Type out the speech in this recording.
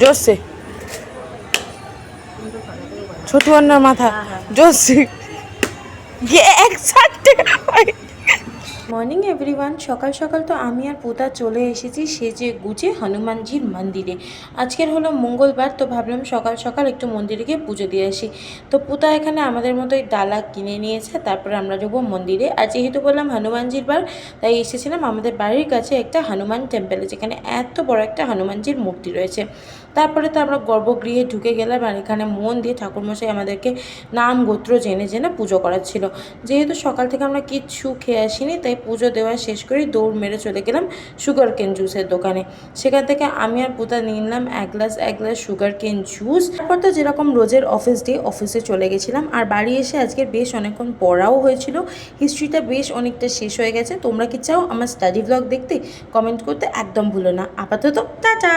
जोश से छोटू अन्ना माथा जोश से ये एक साथ মর্নিং এভরিওয়ান। সকাল সকাল তো আমি আর পুতা চলে এসেছি সেজে গুজে হনুমানজির মন্দিরে। আজকের হলো মঙ্গলবার, তো ভাবলাম সকাল সকাল একটু মন্দিরে গিয়ে পুজো দিয়ে আসি। তো পুতা এখানে আমাদের মতোই ডালা কিনে নিয়েছে, তারপরে আমরা যাবো মন্দিরে। আর যেহেতু বললাম হনুমানজির বার, তাই এসেছিলাম আমাদের বাড়ির কাছে একটা হনুমান টেম্পেলে, যেখানে এত বড় একটা হনুমানজির মূর্তি রয়েছে। তারপরে তো আমরা গর্ভগৃহে ঢুকে গেলাম, আর এখানে মন দিয়ে ঠাকুরমশাই আমাদেরকে নাম গোত্র জেনে জেনে পুজো করাচ্ছিল। যেহেতু সকাল থেকে আমরা কিচ্ছু খেয়ে আসিনি, তাই পুজো দেওয়া শেষ করে দৌড় মেরে চলে গেলাম সুগার কেন জুসের দোকানে। সেখান থেকে আমি আর পুতা নিয়ে নিলাম এক গ্লাস সুগার কেন জুস। তারপর তো যেরকম রোজের অফিসে চলে গেছিলাম। আর বাড়ি এসে আজকে বেশ অনেকক্ষণ পড়াও হয়েছিল, হিস্ট্রিটা বেশ অনেকটা শেষ হয়ে গেছে। তোমরা কি চাও আমার স্টাডি ব্লগ দেখতে? কমেন্ট করতে একদম ভুলো না। আপাতত টাটা।